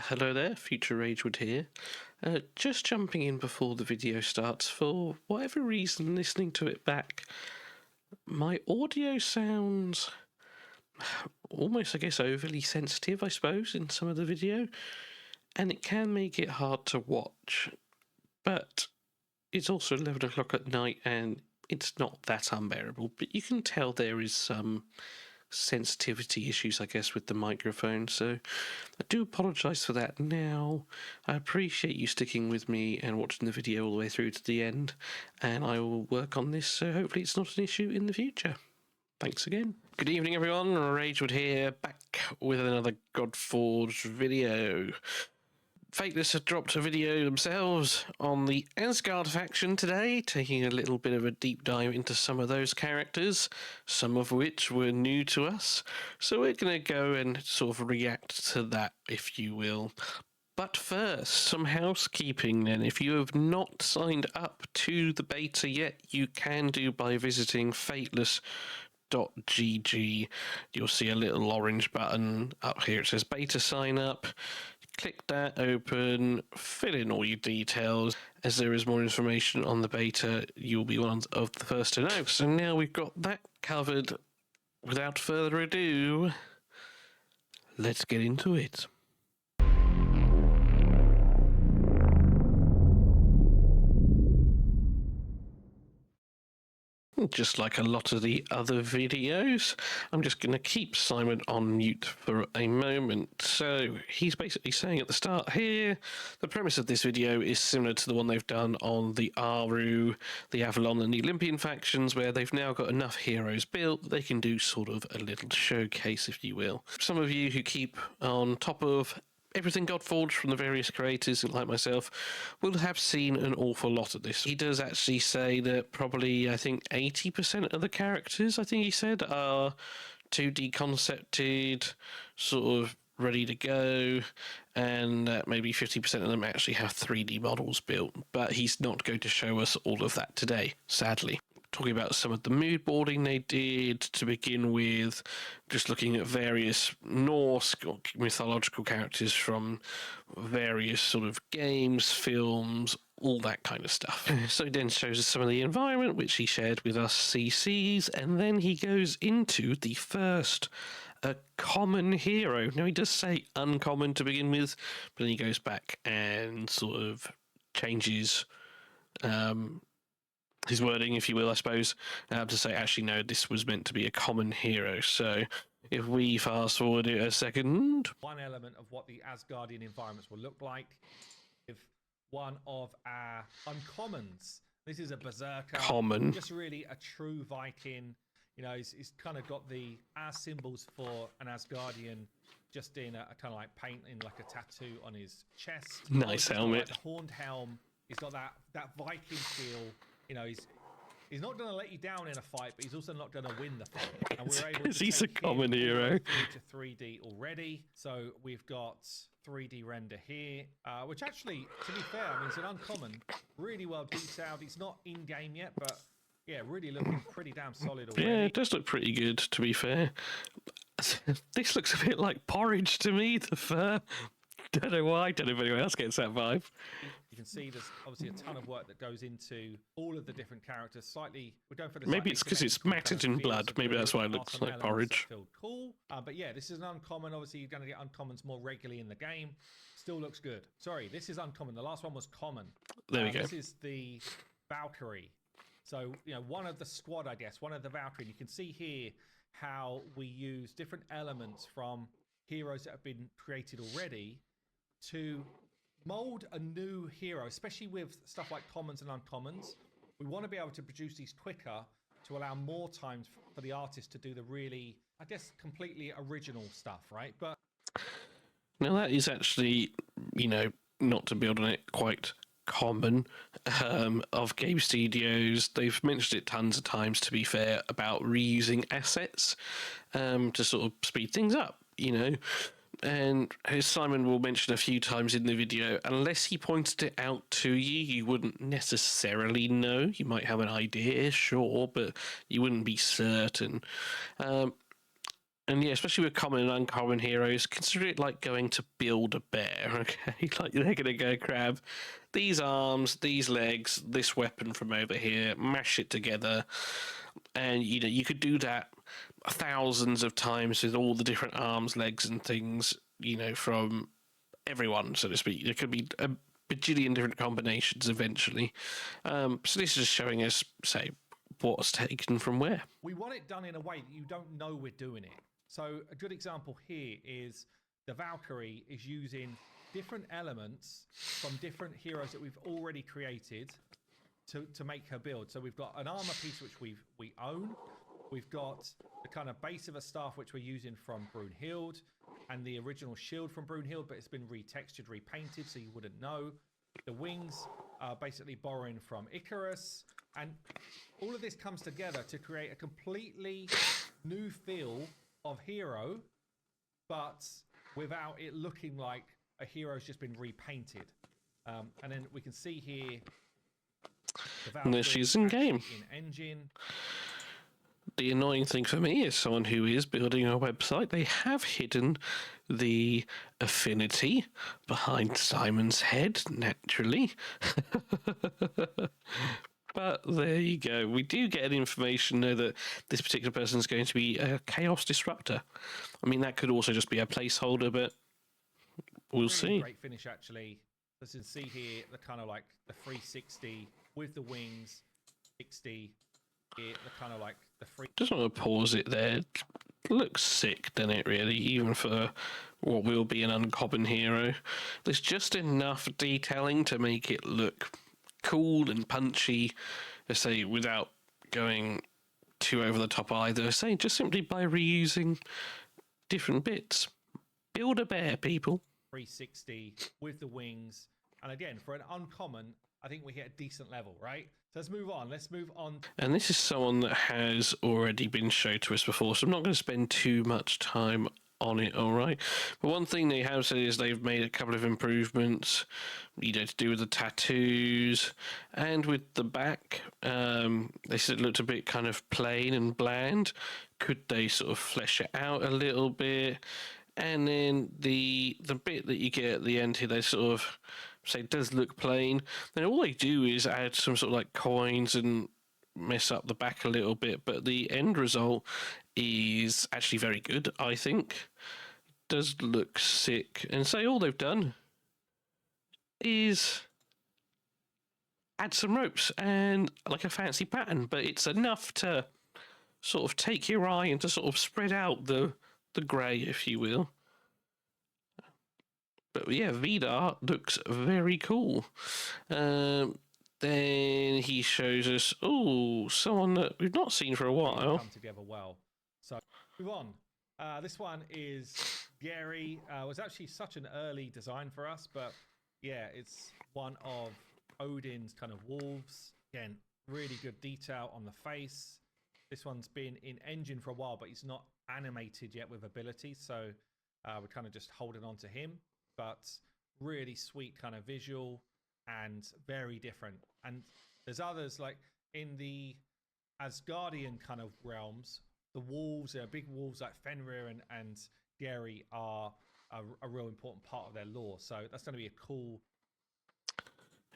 Hello there, Future Ragewood here. Just jumping in before the video starts. For whatever reason, listening to it back, my audio sounds almost, I guess, overly sensitive, I suppose, in some of the video, and it can make it hard to watch. But it's also 11 o'clock at night, and it's not that unbearable, but you can tell there is some sensitivity issues, I guess, with the microphone, so I do apologise for that now. I appreciate you sticking with me and watching the video all the way through to the end, and I will work on this so hopefully it's not an issue in the future. Thanks again. Good evening everyone, Ragewood here, back with another Godforge video. Fateless have dropped a video themselves on the Asgard faction today, taking a little bit of a deep dive into some of those characters, some of which were new to us. So we're going to go and sort of react to that, if you will. But first, some housekeeping then. If you have not signed up to the beta yet, you can do by visiting fateless.gg. You'll see a little orange button up here. It says beta sign up. Click that open, fill in all your details. As there is more information on the beta, you'll be one of the first to know. So now we've got that covered, without further ado, let's get into it. Just like a lot of the other videos, I'm just going to keep Simon on mute for a moment. So he's basically saying at the start here, the premise of this video is similar to the one they've done on the Aru, the Avalon and the Olympian factions, where they've now got enough heroes built that they can do sort of a little showcase, if you will. Some of you who keep on top of everything Godforge from the various creators, like myself, will have seen an awful lot of this. He does actually say that probably, I think, 80% of the characters, I think he said, are 2D concepted, sort of ready to go, and maybe 50% of them actually have 3D models built. But he's not going to show us all of that today, sadly. Talking about some of the mood boarding they did to begin with, just looking at various Norse mythological characters from various sort of games, films, all that kind of stuff. So he then shows us some of the environment, which he shared with us CCs, and then he goes into the first, a common hero. Now he does say uncommon to begin with, but then he goes back and sort of changes his wording, if you will, I suppose, to say, actually, no, this was meant to be a common hero. So if we fast forward it a second. One element of what the Asgardian environments will look like, if one of our uncommons. This is a berserker. Common. Just really a true Viking. You know, he's kind of got our symbols for an Asgardian just in a kind of like painting, like a tattoo on his chest. Nice helmet. Like the horned helm. He's got that Viking feel. You know, he's not going to let you down in a fight, but he's also not going to win the fight. And we're able to he's a common hero. To 3D already. So we've got 3D render here, which actually, to be fair, I mean, it's an uncommon, really well detailed. It's not in game yet, but yeah, really looking pretty damn solid already. Yeah, it does look pretty good, to be fair. This looks a bit like porridge to me, the fur. Don't know why. Don't know if anyone else gets that vibe. You can see there's obviously a ton of work that goes into all of the different characters. Slightly, we're going for the maybe it's because it's matted in blood. Maybe that's why it looks like porridge. Feel cool, but yeah, this is an uncommon. Obviously, you're going to get uncommons more regularly in the game. Still looks good. Sorry, this is uncommon. The last one was common. There we go. This is the Valkyrie. So you know, one of the squad, I guess, one of the Valkyrie. You can see here how we use different elements from heroes that have been created already to mold a new hero, especially with stuff like commons and uncommons. We want to be able to produce these quicker to allow more time for the artist to do the really, I guess, completely original stuff, right? But now that is actually, you know, not to build on it, quite common of game studios. They've mentioned it tons of times, to be fair, about reusing assets to sort of speed things up, you know. And as Simon will mention a few times in the video, unless he pointed it out to you, you wouldn't necessarily know. You might have an idea, sure, but you wouldn't be certain. And yeah, especially with common and uncommon heroes, consider it like going to build a bear, okay? Like they're going to go grab these arms, these legs, this weapon from over here, mash it together, and you could do that thousands of times with all the different arms, legs, and things, from everyone, so to speak. There could be a bajillion different combinations eventually. So this is just showing us, say, what's taken from where. We want it done in a way that you don't know we're doing it. So a good example here is the Valkyrie is using different elements from different heroes that we've already created to make her build. So we've got an armor piece which we own. We've got the kind of base of a staff which we're using from Brunhild, and the original shield from Brunhild, but it's been retextured, repainted, so you wouldn't know. The wings are basically borrowing from Icarus, and all of this comes together to create a completely new feel of hero, but without it looking like a hero's just been repainted. And then we can see here the And there she is in game. In engine. The annoying thing for me is someone who is building a website, they have hidden the affinity behind Simon's head, naturally. But there you go. We do get information, though, that this particular person is going to be a chaos disruptor. I mean, that could also just be a placeholder, but we'll Really see. Great finish, actually. As you can see here, the kind of like the 360 with the wings, 60 here, the kind of like the free. Just want to pause it there. It looks sick, doesn't it, really? Even for what will be an uncommon hero. There's just enough detailing to make it look cool and punchy, I say, without going too over the top either. Say, just simply by reusing different bits. Build a bear, people. 360 with the wings. And again, for an uncommon, I think we hit a decent level, right? So let's move on. Let's move on. And this is someone that has already been shown to us before, so I'm not going to spend too much time on it, all right? But one thing they have said is they've made a couple of improvements, to do with the tattoos and with the back. They said it looked a bit kind of plain and bland. Could they sort of flesh it out a little bit? And then the bit that you get at the end here, they sort of say it does look plain. Then all they do is add some sort of like coins and mess up the back a little bit, but the end result is actually very good, I think. It does look sick. And say all they've done is add some ropes and like a fancy pattern, but it's enough to sort of take your eye and to sort of spread out the grey, if you will. But yeah, Vidar looks very cool. Then he shows us, someone that we've not seen for a while. Come together well. So move on. This one is Gary. Was actually such an early design for us, but yeah, it's one of Odin's kind of wolves. Again, really good detail on the face. This one's been in engine for a while, but he's not animated yet with abilities, so we're kind of just holding on to him. But really sweet kind of visual and very different. And there's others like in the Asgard-ian kind of realms, the wolves, big wolves like Fenrir and Gary are a real important part of their lore. So that's going to be a cool.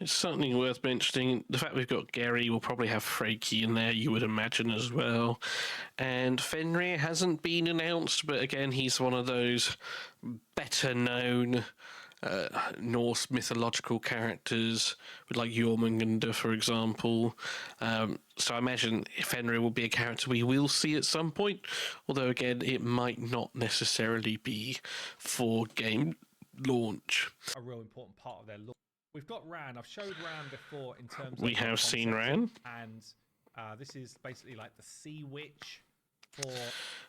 It's something worth mentioning. The fact we've got Gary, we'll probably have Freki in there, you would imagine, as well. And Fenrir hasn't been announced, but again, he's one of those better known Norse mythological characters, with like Jormungandr, for example. So I imagine Fenrir will be a character we will see at some point, although again, it might not necessarily be for game launch. A real important part of their lore. We've got Ran. I've showed Ran before in terms of... We have seen Ran. And this is basically like the sea witch for...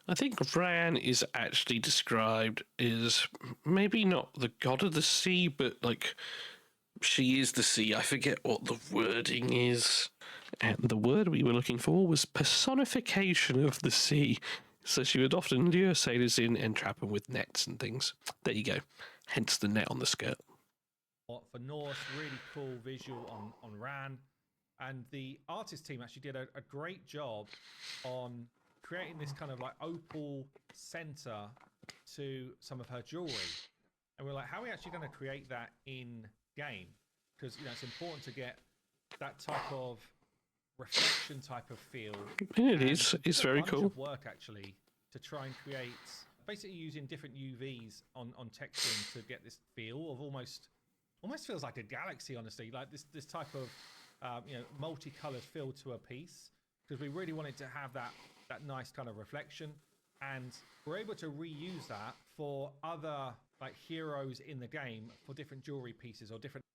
I think Ran is actually described as maybe not the god of the sea, but like she is the sea. I forget what the wording is. And the word we were looking for was personification of the sea. So she would often lure sailors in and trap them with nets and things. There you go. Hence the net on the skirt. For Norse, really cool visual on Ran. And the artist team actually did a great job on creating this kind of like opal center to some of her jewelry. And we're like, how are we actually going to create that in game? Because, you know, it's important to get that type of reflection type of feel. It is. It's very cool. Of work actually to try and create, basically using different UVs on texturing to get this feel of almost feels like a galaxy, honestly, like this type of you know, multicolored feel to a piece, because we really wanted to have that nice kind of reflection, and we're able to reuse that for other like heroes in the game for different jewelry pieces or different.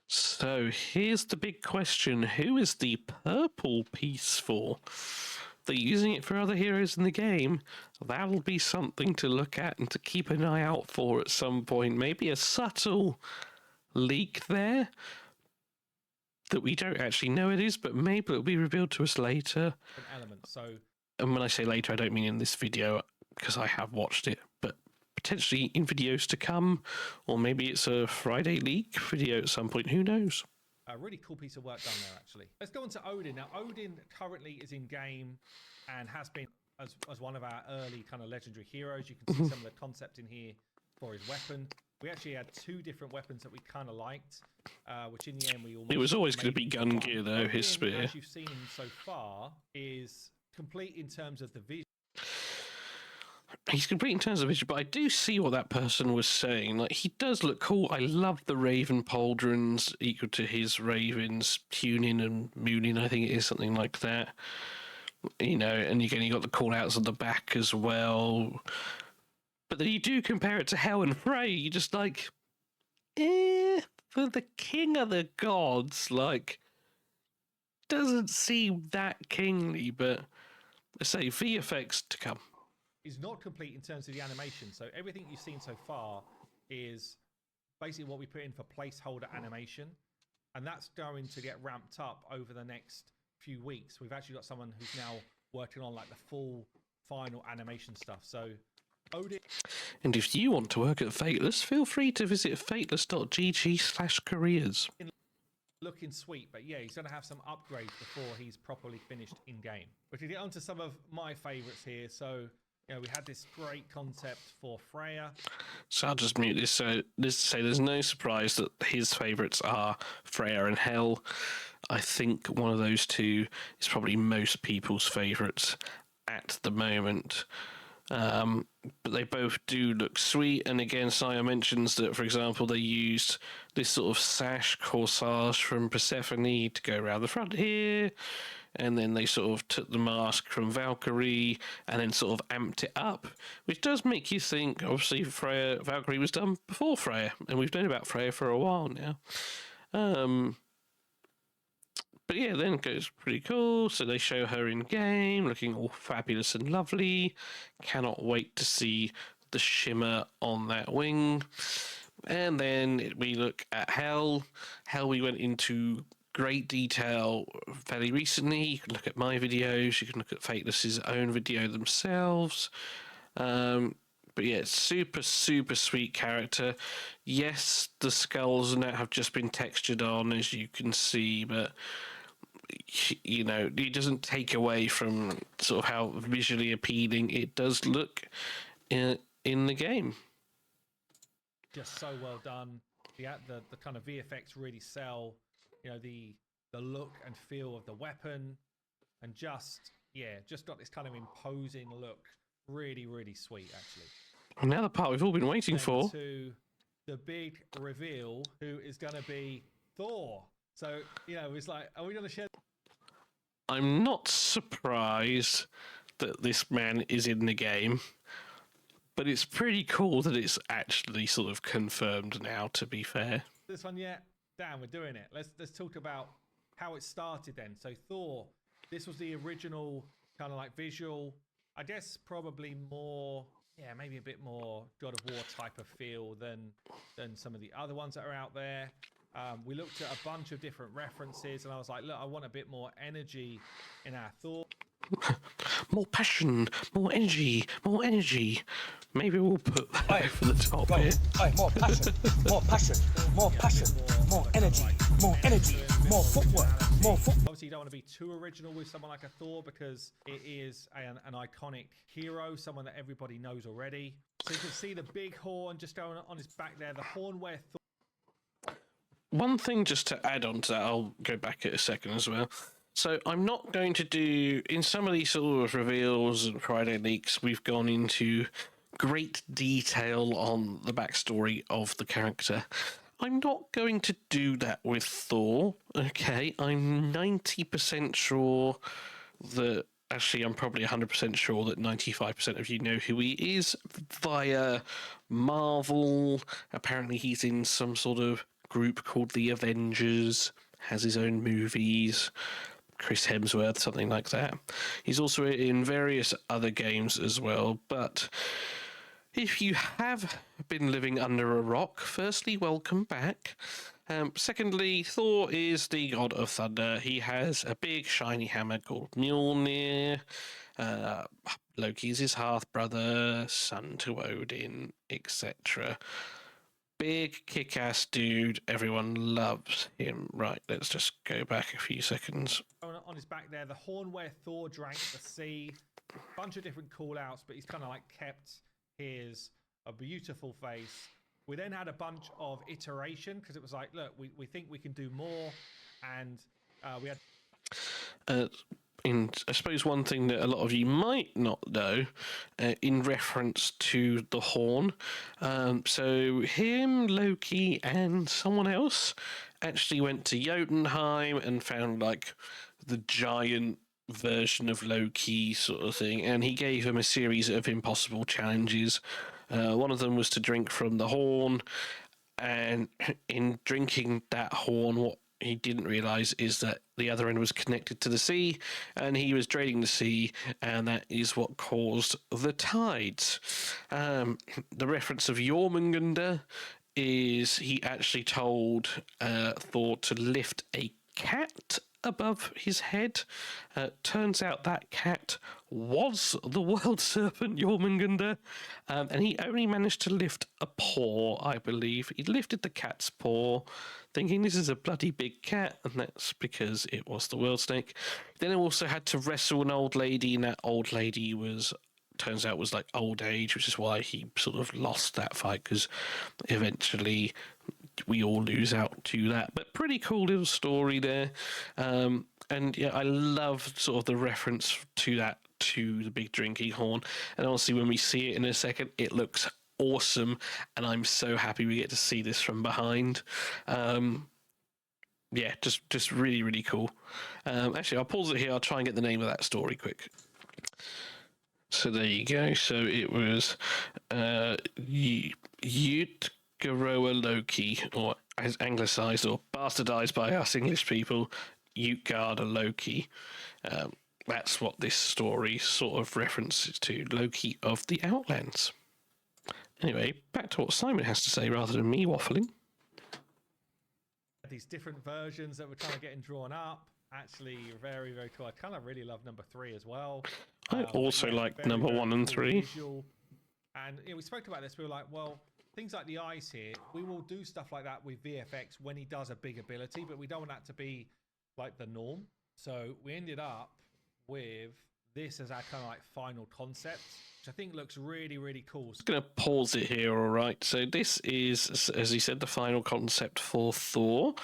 So here's the big question: who is the purple piece for? They're using it for other heroes in the game. That'll be something to look at and to keep an eye out for at some point. Maybe a subtle leak there that we don't actually know it is, but maybe it'll be revealed to us later. Elements. So, and when I say later, I don't mean in this video, because I have watched it, but potentially in videos to come, or maybe it's a Friday leak video at some point. Who knows? A really cool piece of work done there, actually. Let's go on to Odin. Now, Odin currently is in game and has been as one of our early kind of legendary heroes. You can see some of the concept in here for his weapon. We actually had two different weapons that we kind of liked, which in the end we almost... It was always going to be gun gear, though, Odin, his spear. As you've seen so far, is complete in terms of the vision. He's complete in terms of vision, but I do see what that person was saying. Like, he does look cool. I love the Raven pauldrons equal to his Ravens, tuning and mooning, I think it is, something like that. You know, and again, you got the call-outs on the back as well. But then you do compare it to Hel and Frey, you're just like, for the king of the gods, like, doesn't seem that kingly, but I say VFX to come. Is not complete in terms of the animation. So everything you've seen so far is basically what we put in for placeholder animation, and that's going to get ramped up over the next few weeks. We've actually got someone who's now working on like the full final animation stuff. So Odin. And if you want to work at Fateless, feel free to visit fateless.gg/careers. Looking sweet, but yeah, he's going to have some upgrades before he's properly finished in game. We can get on to some of my favorites here. So, you know, we had this great concept for Freya. So I'll just mute this. So there's no surprise that his favourites are Freya and Hel. I think one of those two is probably most people's favourites at the moment. But they both do look sweet. And again, Saya mentions that, for example, they used this sort of sash corsage from Persephone to go around the front here. And then they sort of took the mask from Valkyrie and then sort of amped it up, which does make you think, obviously, Valkyrie was done before Freya, and we've known about Freya for a while now. But yeah, then it goes pretty cool. So they show her in game, looking all fabulous and lovely. Cannot wait to see the shimmer on that wing. And then we look at Hel. Hel we went into great detail fairly recently. You can look at my videos. You can look at Fateless's own video themselves. But yeah, super, super sweet character. Yes, the skulls and that have just been textured on, as you can see, but you know, it doesn't take away from sort of how visually appealing it does look in the game. Just so well done. The kind of VFX really sell, you know, the look and feel of the weapon, and just got this kind of imposing look. Really, really sweet, actually. And now the part we've all been waiting for. To the big reveal, who is going to be Thor. So, you know, it's like, are we going to share? I'm not surprised that this man is in the game, but it's pretty cool that it's actually sort of confirmed now, to be fair. This one yet? Damn, we're doing it. Let's talk about how it started then. So Thor, this was the original kind of like visual, I guess probably more, maybe a bit more God of War type of feel than some of the other ones that are out there. We looked at a bunch of different references, and I was like, look, I want a bit more energy in our Thor. More passion, more energy, more energy. Maybe we'll put that over the top here. More passion, more passion, more passion, more energy, more energy, more footwork, more footwork. Obviously, you don't want to be too original with someone like a Thor because it is an iconic hero, someone that everybody knows already. So you can see the big horn just going on his back there. The horn where Thor... One thing just to add on to that, I'll go back in a second as well. So I'm not going to do, in some of these sort of reveals and Friday leaks, we've gone into great detail on the backstory of the character. I'm not going to do that with Thor, okay? I'm 90% sure that, actually I'm probably 100% sure that 95% of you know who he is via Marvel. Apparently he's in some sort of group called the Avengers, has his own movies. Chris Hemsworth, something like that. He's also in various other games as well, but if you have been living under a rock, firstly, welcome back. Secondly, Thor is the god of thunder. He has a big shiny hammer called Mjolnir. Loki's his half-brother, son to Odin, etc. Big kick-ass dude. Everyone loves him. Right, let's just go back a few seconds. On his back there, the horn where Thor drank the sea. Bunch of different call-outs, but he's kind of like kept his a beautiful face. We then had a bunch of iteration because it was like, look, we think we can do more, and we had. I suppose one thing that a lot of you might not know, in reference to the horn, so him, Loki, and someone else actually went to Jotunheim and found like the giant version of Loki sort of thing, and he gave him a series of impossible challenges. One of them was to drink from the horn, and in drinking that horn, what he didn't realize is that the other end was connected to the sea, and he was draining the sea, and that is what caused the tides. The reference of Jormungandr is he actually told Thor to lift a cat above his head. Turns out that cat was the world serpent Jormungandr, and he only managed to lift a paw, I believe. He lifted the cat's paw, thinking this is a bloody big cat, and that's because it was the world snake. Then he also had to wrestle an old lady, and that old lady turns out was like old age, which is why he sort of lost that fight, because eventually we all lose out to that. But pretty cool little story there. And yeah, I love sort of the reference to that, to the big drinking horn. And honestly, when we see it in a second, it looks awesome, and I'm so happy we get to see this from behind. Yeah, just really, really cool. Actually, I'll pause it here. I'll try and get the name of that story quick. So there you go. So it was Utgaroa Loki, or as anglicised or bastardised by us English people, Utgarda Loki. That's what this story sort of references to, Loki of the Outlands. Anyway, back to what Simon has to say rather than me waffling. These different versions that we're kind of getting drawn up. Actually, very, very cool. I kind of really love number 3 as well. I also like very, number very 1 and cool 3. visual. And we spoke about this. We were like, well, things like the eyes here, we will do stuff like that with VFX when he does a big ability, but we don't want that to be like the norm. So we ended up with this as our kind of like final concept, which I think looks really, really cool. I'm going to pause it here, all right? So this is, as he said, the final concept for Thor.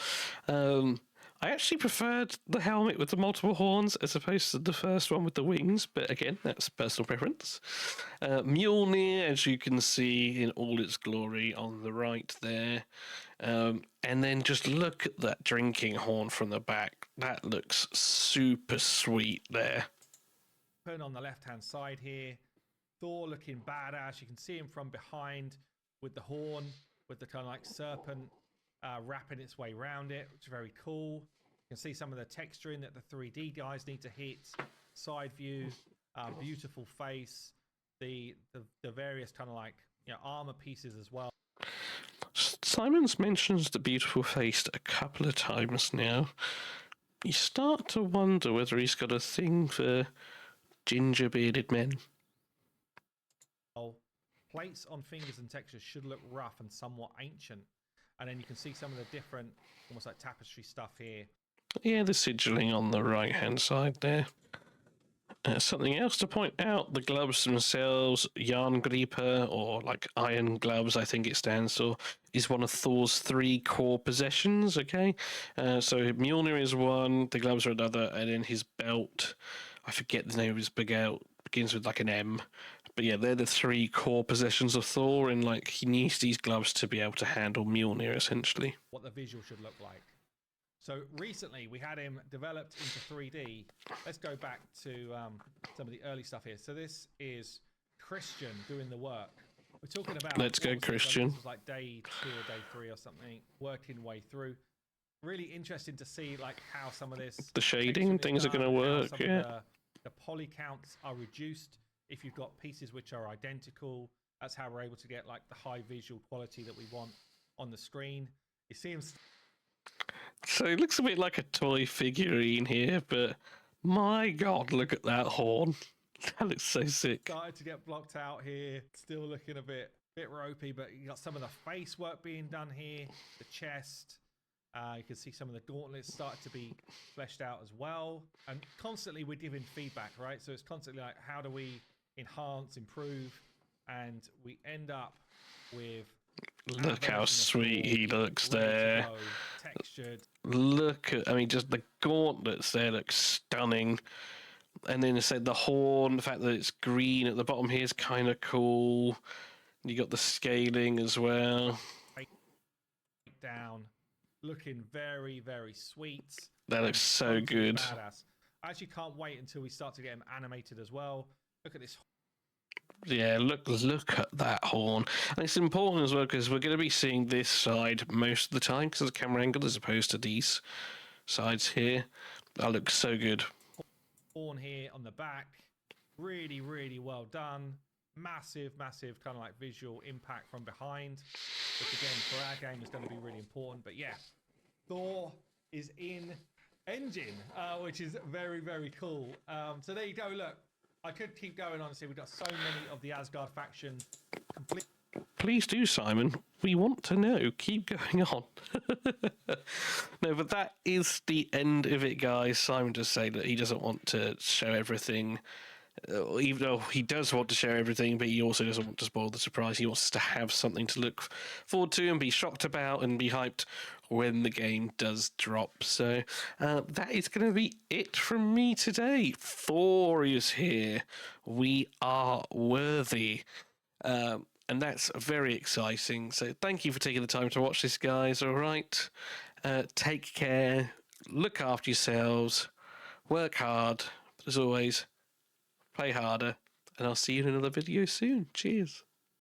I actually preferred the helmet with the multiple horns as opposed to the first one with the wings, but again, that's personal preference. Mjolnir, as you can see in all its glory on the right there. And then just look at that drinking horn from the back. That looks super sweet there. On the left-hand side here, Thor looking badass. You can see him from behind with the horn, with the kind of like serpent wrapping its way around it, which is very cool. You can see some of the texturing that the 3D guys need to hit. Side view, beautiful face, the various kind of like armor pieces as well. Simon's mentioned the beautiful face a couple of times now. You start to wonder whether he's got a thing for ginger bearded men. Plates on fingers and textures should look rough and somewhat ancient. And then you can see some of the different, almost like tapestry stuff here. Yeah, the sigilling on the right-hand side there. Something else to point out, the gloves themselves, Jarngriper, or like Iron Gloves, I think it stands for, is one of Thor's 3 core possessions, okay? So Mjolnir is one, the gloves are another, and then his belt, I forget the name of his belt, begins with like an M. But yeah, they're the 3 core possessions of Thor, and like he needs these gloves to be able to handle Mjolnir, essentially. What the visual should look like. So recently we had him developed into 3D. Let's go back to some of the early stuff here. So this is Christian doing the work. We're talking about... Let's go, Christian. This was like day 2 or day 3 or something, working way through. Really interesting to see like how some of this... The shading, things are going to work, yeah. The poly counts are reduced if you've got pieces which are identical. That's how we're able to get like the high visual quality that we want on the screen. You see him... So it looks a bit like a toy figurine here, but my god, look at that horn. That looks so sick. Started to get blocked out here. Still looking a bit ropey, but you got some of the face work being done here. The chest. You can see some of the gauntlets started to be fleshed out as well. And constantly we're giving feedback, right? So it's constantly like, how do we enhance, improve? And we end up with... Look how sweet he looks there. Textured. Look at, I mean, just the gauntlets there look stunning. And then I said the horn, the fact that it's green at the bottom here is kind of cool. You got the scaling as well. Down, looking very, very sweet. That looks so good. Badass. I actually can't wait until we start to get him animated as well. Look at this. Yeah, look at that horn. And it's important as well because we're going to be seeing this side most of the time because of the camera angle as opposed to these sides here. That looks so good. Horn here on the back. Really, really well done. Massive kind of like visual impact from behind. Which again, for our game is going to be really important. But yeah, Thor is in engine, which is very, very cool. So there you go, look. I could keep going, honestly. We've got so many of the Asgard faction complete. Please do, Simon. We want to know. Keep going on. No, but that is the end of it, guys. Simon just said that he doesn't want to show everything. Even though he does want to share everything, but he also doesn't want to spoil the surprise. He wants us to have something to look forward to and be shocked about and be hyped when the game does drop. So that is going to be it from me today. Thor is here. We are worthy. And that's very exciting. So thank you for taking the time to watch this, guys. All right. Take care. Look after yourselves. Work hard. But as always, play harder, and I'll see you in another video soon. Cheers.